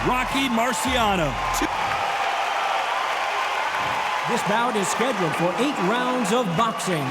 Marciano. This bout is scheduled for 8 rounds of boxing.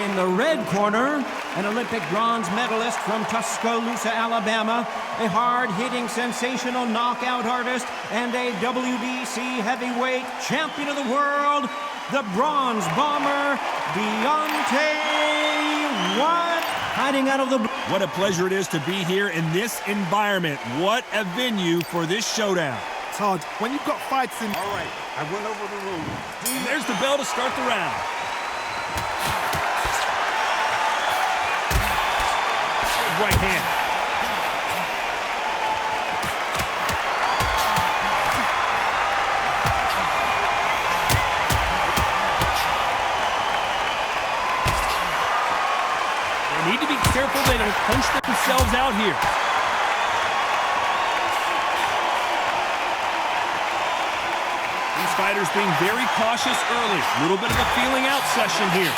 In the red corner, an Olympic bronze medalist from Tuscaloosa, Alabama, a hard-hitting, sensational knockout artist, and a WBC heavyweight champion of the world, the bronze bomber, Deontay. Hiding out of the... What a pleasure it is to be here in this environment. What a venue for this showdown. Todd, when you've got fights in... All right, I went over the rules. And there's the bell to start the round. Right hand. They need to be careful they don't punch themselves out here. These fighters being very cautious early. A little bit of a feeling out session here.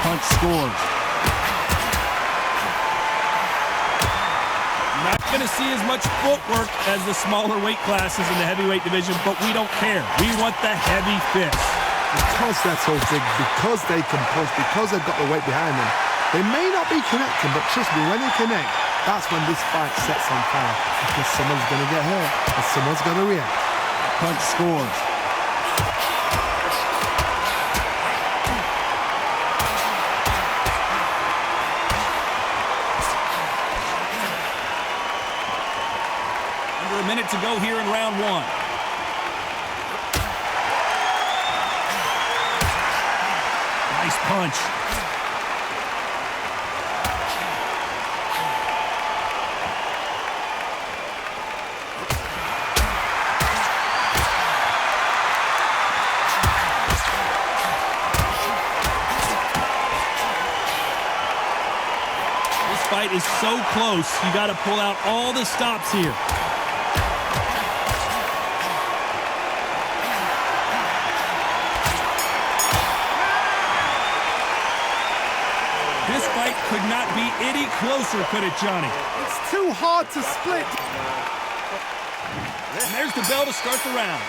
Punch scores. Not going to see as much footwork as the smaller weight classes in the heavyweight division, but we don't care. We want the heavy fist. Because they're so big, because they can push, because they've got the weight behind them, they may not be connecting, but trust me, when they connect, that's when this fight sets on fire. Because someone's going to get hurt, and someone's going to react. Punch scores. A minute to go here in round one. Nice punch. This fight is so close, you got to pull out all the stops here. This fight could not be any closer, could it, Johnny? It's too hard to split. And there's the bell to start the round.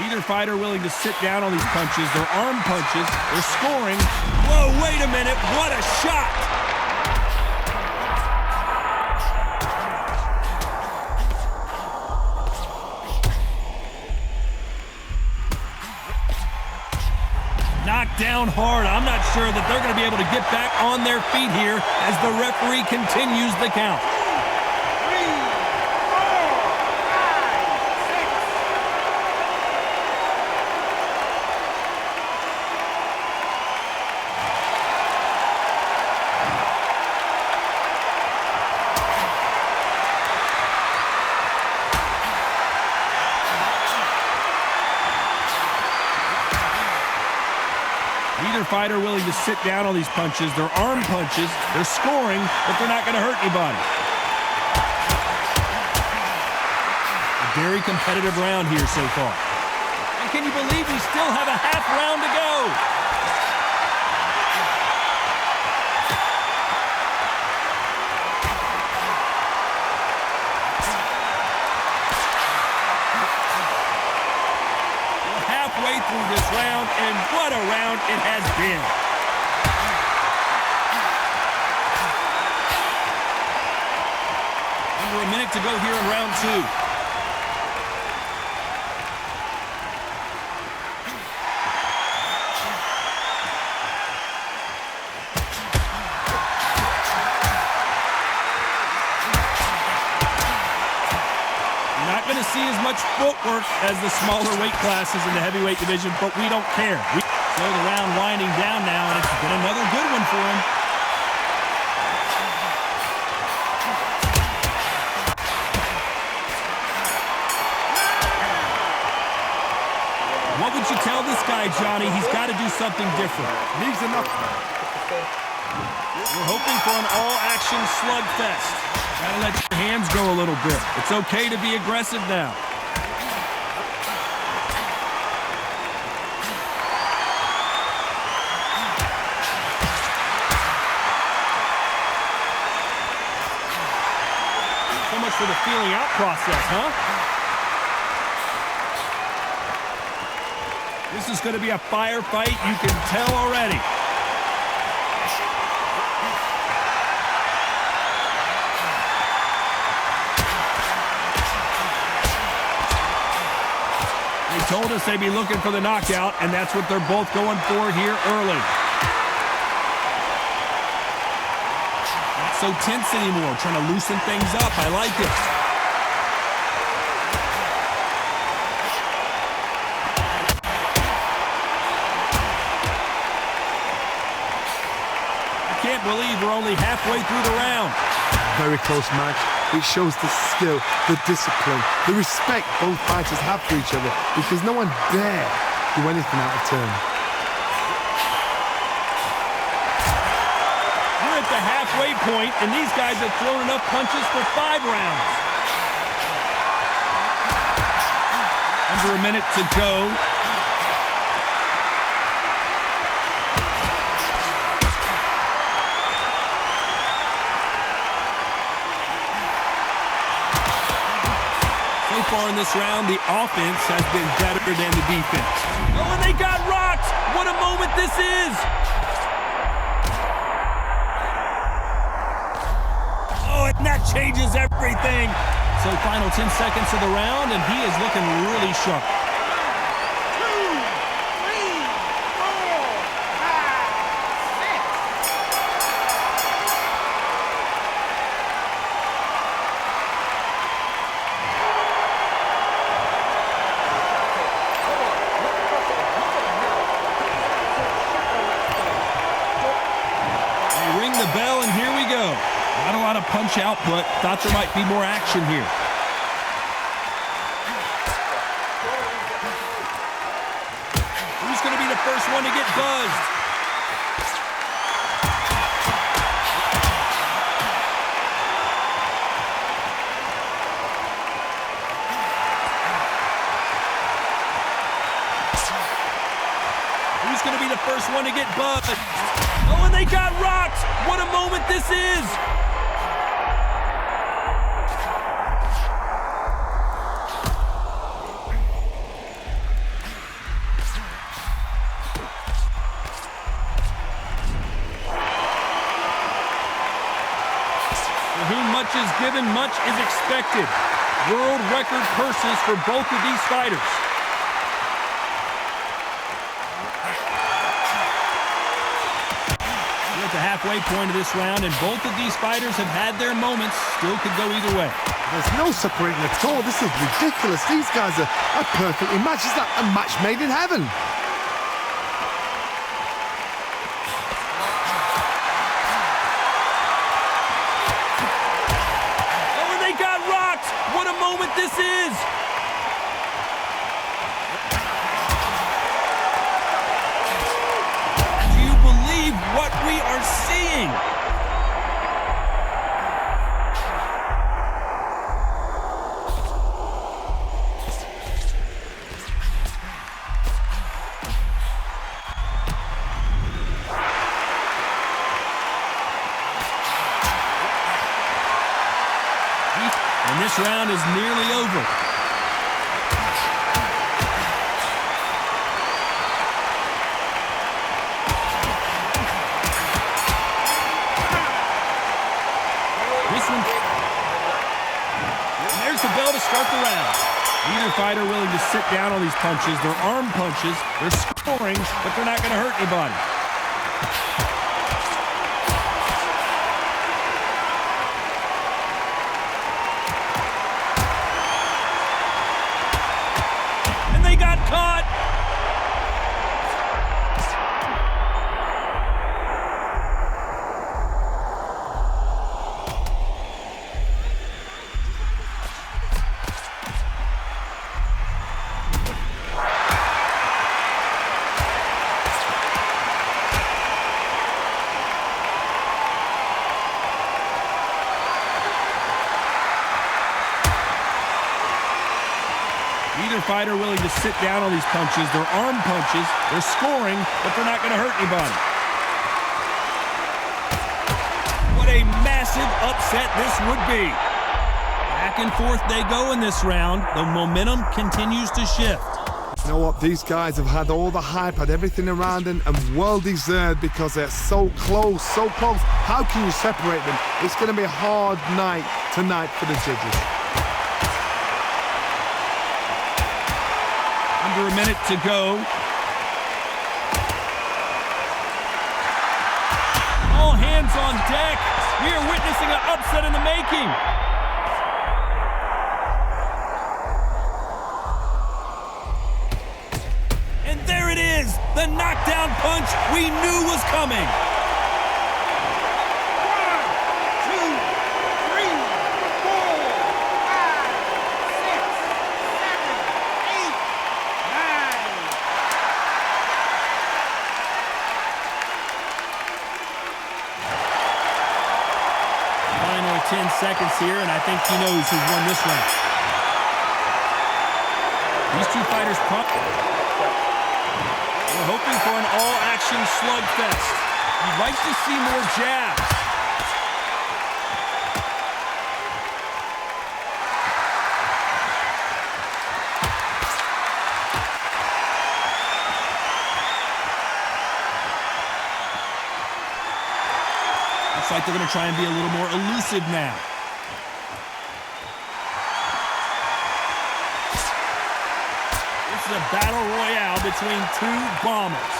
Neither fighter willing to sit down on these punches. They're arm punches. They're scoring. Whoa, wait a minute. What a shot! Knocked down hard. I'm not sure that they're going to be able to get back on their feet here as the referee continues the count. 3, 4, 5, 6. Neither fighter willing to sit down on these punches. They're arm punches. They're scoring, but they're not going to hurt anybody. A very competitive round here so far. And can you believe we still have a half round to go? Halfway through this round, and what a round it has been. Under a minute to go here in round two. Not going to see as much footwork as the smaller weight classes in the heavyweight division, but we don't care. So the round winding down now, and it's been another good one for him. What would you tell this guy, Johnny? He's got to do something different. Needs enough. We're hoping for an all-action slugfest. Gotta let your hands go a little bit. It's okay to be aggressive now. for the feeling out process, huh? This is going to be a firefight, you can tell already. They told us they'd be looking for the knockout, and that's what they're both going for here early. Not so tense anymore, trying to loosen things up. I like it. I can't believe we're only halfway through the round. Very close match. It shows the skill, the discipline, the respect both fighters have for each other, because no one dare do anything out of turn. We're at the halfway point, and these guys have thrown enough punches for 5 rounds. Under a minute to go. So far in this round, the offense has been better than the defense. Oh, and they got rocked! What a moment this is! Oh, and that changes everything. So final 10 seconds of the round, and he is looking really sharp. 2, 3, 4, 5, 6. They ring the bell, and here we go. Not a lot of punch output. Thought there might be more action here. Who's going to be the first one to get buzzed? Who's going to be the first one to get buzzed? Oh, and they got rocked! What a moment this is! For whom much is given, much is expected. World record purses for both of these fighters. We're at the halfway point of this round, and both of these fighters have had their moments. Still could go either way. There's no separating at all. This is ridiculous. These guys are perfectly matched. It's like a match made in heaven. Oh, and they got rocked! What a moment this is! Do you believe what we are seeing? And this round is nearly over. This one. And there's the bell to start the round. Neither fighter willing to sit down on these punches. They're arm punches. They're scoring, but they're not going to hurt anybody. Got caught. Neither fighter willing to sit down on these punches. They're arm punches. They're scoring, but they're not going to hurt anybody. What a massive upset this would be. Back and forth they go in this round. The momentum continues to shift. You know what? These guys have had all the hype, had everything around them, and well deserved because they're so close, so close. How can you separate them? It's going to be a hard night tonight for the judges. Under a minute to go. All hands on deck. We are witnessing an upset in the making. And there it is, the knockdown punch we knew was coming. 1, 2, 3, 4, 10 seconds here, and I think he knows who's won this round. These two fighters we're hoping for an all-action slugfest. You'd like to see more jabs. Looks like they're going to try and be a little more elusive now. This is a battle royale between two bombers.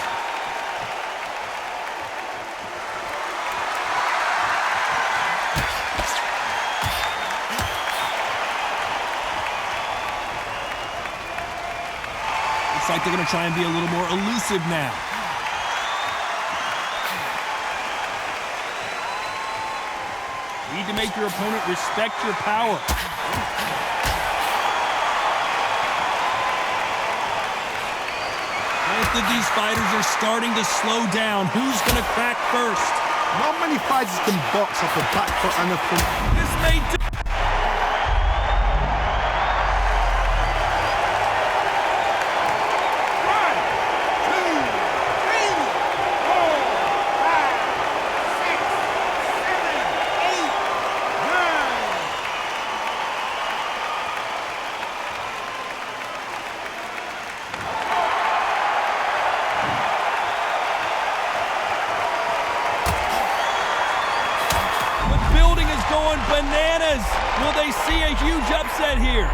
Looks like they're going to try and be a little more elusive now. Need to make your opponent respect your power. Both of these fighters are starting to slow down. Who's going to crack first? Not many fighters can box off the back foot and the front. This may do. 1, 2, 3, 4, 5, 6, 7, 8, 9. Building is going bananas. Will they see a huge upset here?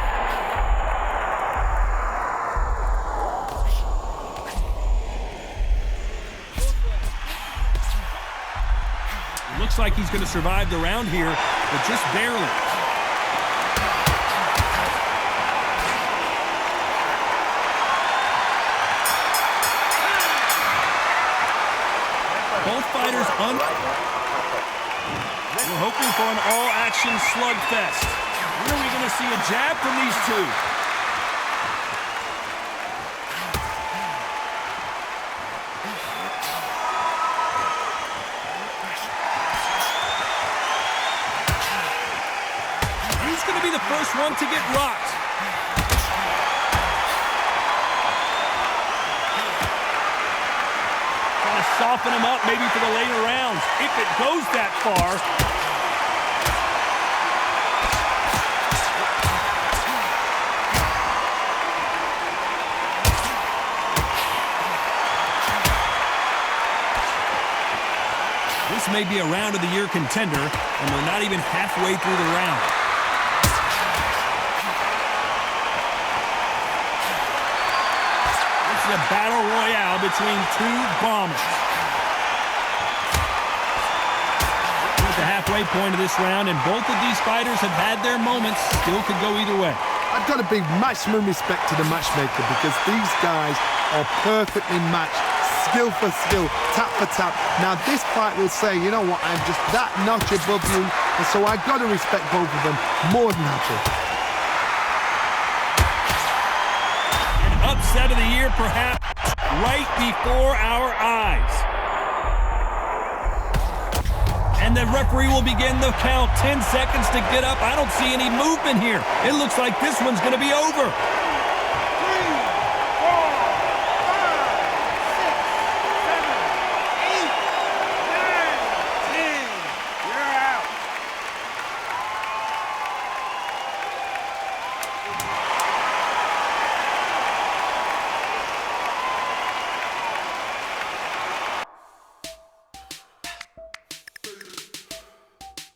It looks like he's going to survive the round here, but just barely. Both fighters We're hoping for an all-action slugfest. When are we going to see a jab from these two? Who's going to be the first one to get rocked? Trying to soften him up maybe for the later rounds, if it goes that far. This may be a round of the year contender, and we're not even halfway through the round. This is a battle royale between two bombers. We're at the halfway point of this round, and both of these fighters have had their moments. Still could go either way. I've got a big maximum respect to the matchmaker because these guys are perfectly matched. Skill for skill, tap for tap. Now this fight will say, you know what, I'm just that notch above you, and so I've got to respect both of them more than happy. An upset of the year, perhaps, right before our eyes. And the referee will begin the count. 10 seconds to get up. I don't see any movement here. It looks like this one's going to be over.